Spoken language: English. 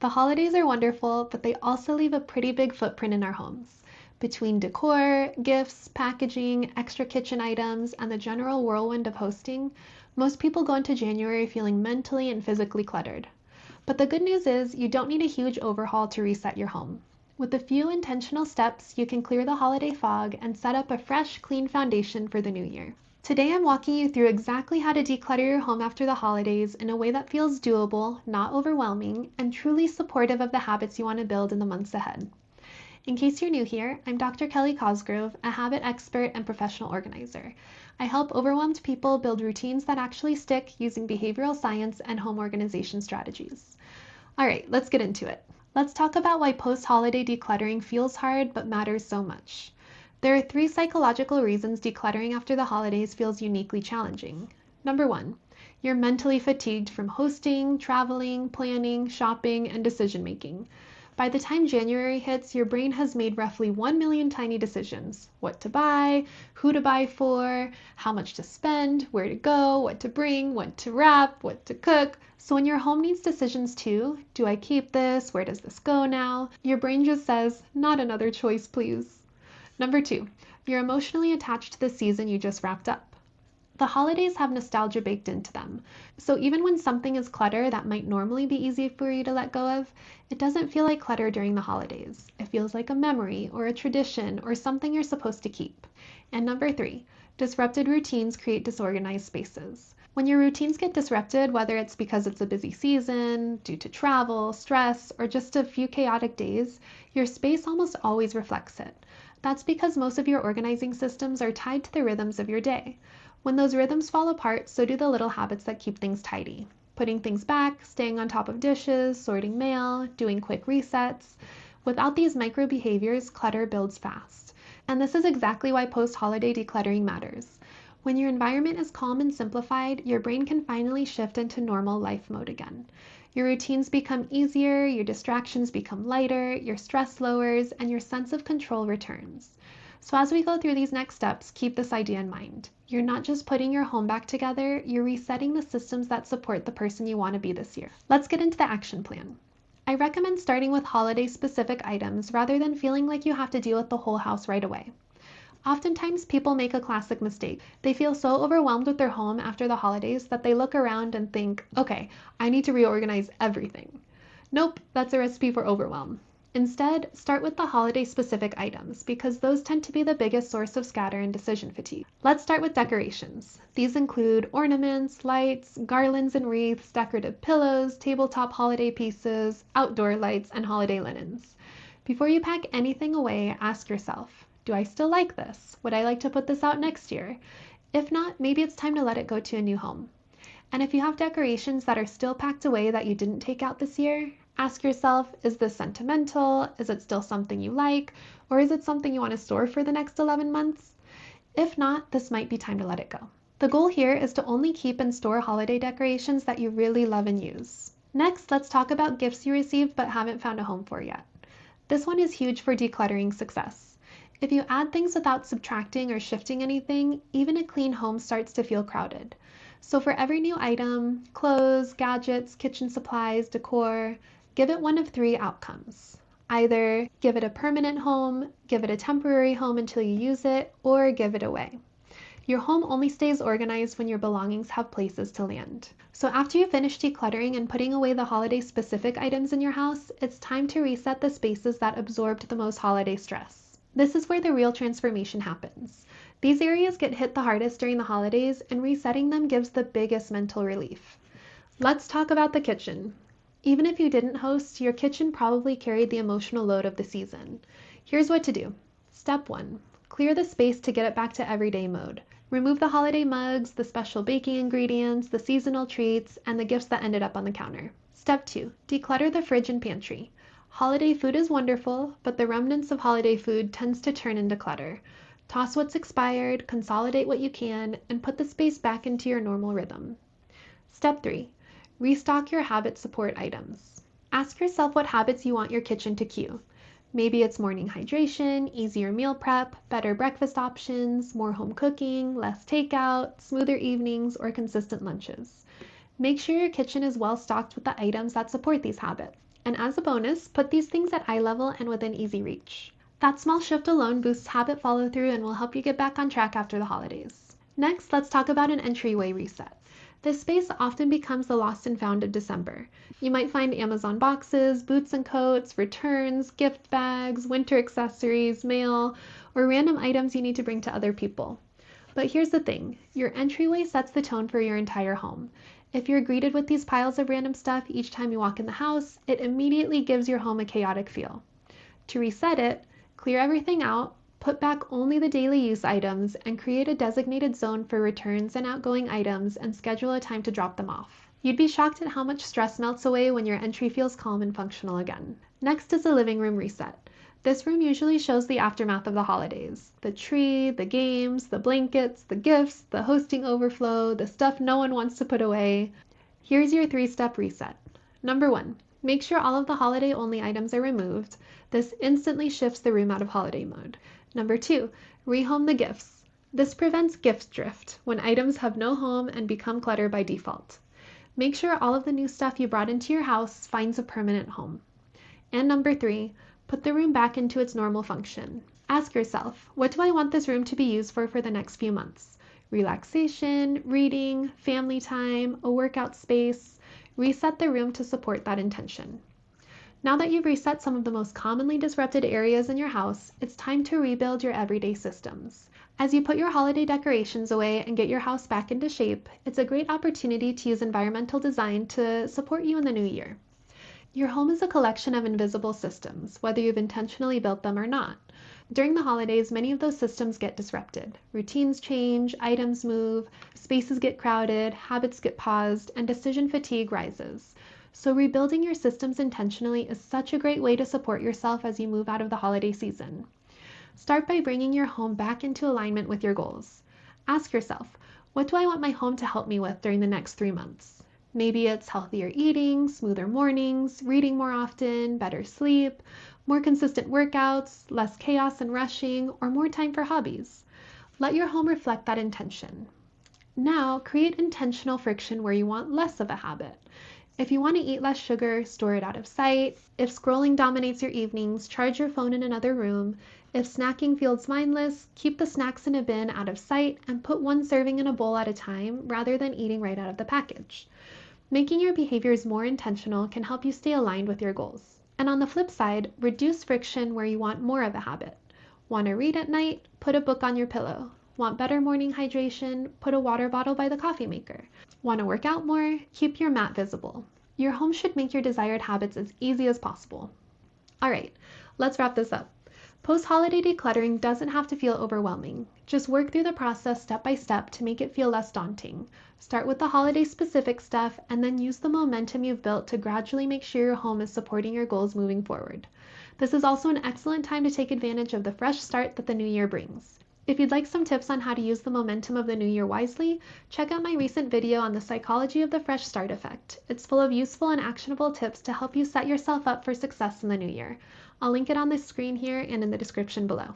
The holidays are wonderful, but they also leave a pretty big footprint in our homes. Between decor, gifts, packaging, extra kitchen items, and the general whirlwind of hosting, most people go into January feeling mentally and physically cluttered. But the good news is you don't need a huge overhaul to reset your home. With a few intentional steps, you can clear the holiday fog and set up a fresh, clean foundation for the new year. Today I'm walking you through exactly how to declutter your home after the holidays in a way that feels doable, not overwhelming, and truly supportive of the habits you want to build in the months ahead. In case you're new here, I'm Dr. Kelly Cosgrove, a habit expert and professional organizer. I help overwhelmed people build routines that actually stick using behavioral science and home organization strategies. All right, let's get into it. Let's talk about why post-holiday decluttering feels hard but matters so much. There are 3 psychological reasons decluttering after the holidays feels uniquely challenging. Number 1, you're mentally fatigued from hosting, traveling, planning, shopping, and decision making. By the time January hits, your brain has made roughly 1 million tiny decisions. What to buy, who to buy for, how much to spend, where to go, what to bring, what to wrap, what to cook. So when your home needs decisions too, do I keep this, where does this go now? Your brain just says, not another choice, please. Number 2, you're emotionally attached to the season you just wrapped up. The holidays have nostalgia baked into them, so even when something is clutter that might normally be easy for you to let go of, it doesn't feel like clutter during the holidays. It feels like a memory or a tradition or something you're supposed to keep. And number 3, disrupted routines create disorganized spaces. When your routines get disrupted, whether it's because it's a busy season, due to travel, stress, or just a few chaotic days, your space almost always reflects it. That's because most of your organizing systems are tied to the rhythms of your day. When those rhythms fall apart, so do the little habits that keep things tidy. Putting things back, staying on top of dishes, sorting mail, doing quick resets. Without these micro behaviors, clutter builds fast. And this is exactly why post-holiday decluttering matters. When your environment is calm and simplified, your brain can finally shift into normal life mode again. Your routines become easier, your distractions become lighter, your stress lowers, and your sense of control returns. So as we go through these next steps, keep this idea in mind. You're not just putting your home back together, you're resetting the systems that support the person you want to be this year. Let's get into the action plan. I recommend starting with holiday-specific items rather than feeling like you have to deal with the whole house right away. Oftentimes, people make a classic mistake. They feel so overwhelmed with their home after the holidays that they look around and think, okay, I need to reorganize everything. Nope, that's a recipe for overwhelm. Instead, start with the holiday-specific items because those tend to be the biggest source of scatter and decision fatigue. Let's start with decorations. These include ornaments, lights, garlands and wreaths, decorative pillows, tabletop holiday pieces, outdoor lights, and holiday linens. Before you pack anything away, ask yourself, do I still like this? Would I like to put this out next year? If not, maybe it's time to let it go to a new home. And if you have decorations that are still packed away that you didn't take out this year, ask yourself, is this sentimental? Is it still something you like? Or is it something you want to store for the next 11 months? If not, this might be time to let it go. The goal here is to only keep and store holiday decorations that you really love and use. Next, let's talk about gifts you received but haven't found a home for yet. This one is huge for decluttering success. If you add things without subtracting or shifting anything, even a clean home starts to feel crowded. So for every new item, clothes, gadgets, kitchen supplies, decor, give it one of 3 outcomes. Either give it a permanent home, give it a temporary home until you use it, or give it away. Your home only stays organized when your belongings have places to land. So after you finish decluttering and putting away the holiday-specific items in your house, it's time to reset the spaces that absorbed the most holiday stress. This is where the real transformation happens. These areas get hit the hardest during the holidays, and resetting them gives the biggest mental relief. Let's talk about the kitchen. Even if you didn't host, your kitchen probably carried the emotional load of the season. Here's what to do. Step 1. Clear the space to get it back to everyday mode. Remove the holiday mugs, the special baking ingredients, the seasonal treats, and the gifts that ended up on the counter. Step 2. Declutter the fridge and pantry. Holiday food is wonderful, but the remnants of holiday food tends to turn into clutter. Toss what's expired, consolidate what you can, and put the space back into your normal rhythm. Step 3. Restock your habit support items. Ask yourself what habits you want your kitchen to cue. Maybe it's morning hydration, easier meal prep, better breakfast options, more home cooking, less takeout, smoother evenings, or consistent lunches. Make sure your kitchen is well stocked with the items that support these habits. And as a bonus, put these things at eye level and within easy reach. That small shift alone boosts habit follow through and will help you get back on track after the holidays. Next, let's talk about an entryway reset. This space often becomes the lost and found of December. You might find Amazon boxes, boots and coats, returns, gift bags, winter accessories, mail, or random items you need to bring to other people. But here's the thing, your entryway sets the tone for your entire home. If you're greeted with these piles of random stuff each time you walk in the house, it immediately gives your home a chaotic feel. To reset it, clear everything out, put back only the daily use items, and create a designated zone for returns and outgoing items and schedule a time to drop them off. You'd be shocked at how much stress melts away when your entry feels calm and functional again. Next is the living room reset. This room usually shows the aftermath of the holidays. The tree, the games, the blankets, the gifts, the hosting overflow, the stuff no one wants to put away. Here's your 3-step reset. Number 1, make sure all of the holiday-only items are removed. This instantly shifts the room out of holiday mode. Number 2, rehome the gifts. This prevents gift drift, when items have no home and become clutter by default. Make sure all of the new stuff you brought into your house finds a permanent home. And number 3, put the room back into its normal function. Ask yourself, what do I want this room to be used for the next few months? Relaxation, reading, family time, a workout space. Reset the room to support that intention. Now that you've reset some of the most commonly disrupted areas in your house, it's time to rebuild your everyday systems. As you put your holiday decorations away and get your house back into shape, it's a great opportunity to use environmental design to support you in the new year. Your home is a collection of invisible systems, whether you've intentionally built them or not. During the holidays, many of those systems get disrupted. Routines change, items move, spaces get crowded, habits get paused, and decision fatigue rises. So rebuilding your systems intentionally is such a great way to support yourself as you move out of the holiday season. Start by bringing your home back into alignment with your goals. Ask yourself, what do I want my home to help me with during the next 3 months? Maybe it's healthier eating, smoother mornings, reading more often, better sleep, more consistent workouts, less chaos and rushing, or more time for hobbies. Let your home reflect that intention. Now, create intentional friction where you want less of a habit. If you want to eat less sugar, store it out of sight. If scrolling dominates your evenings, charge your phone in another room. If snacking feels mindless, keep the snacks in a bin out of sight and put one serving in a bowl at a time rather than eating right out of the package. Making your behaviors more intentional can help you stay aligned with your goals. And on the flip side, reduce friction where you want more of a habit. Want to read at night? Put a book on your pillow. Want better morning hydration? Put a water bottle by the coffee maker. Want to work out more? Keep your mat visible. Your home should make your desired habits as easy as possible. All right, let's wrap this up. Post-holiday decluttering doesn't have to feel overwhelming. Just work through the process step by step to make it feel less daunting. Start with the holiday-specific stuff and then use the momentum you've built to gradually make sure your home is supporting your goals moving forward. This is also an excellent time to take advantage of the fresh start that the new year brings. If you'd like some tips on how to use the momentum of the new year wisely, check out my recent video on the psychology of the fresh start effect. It's full of useful and actionable tips to help you set yourself up for success in the new year. I'll link it on the screen here and in the description below.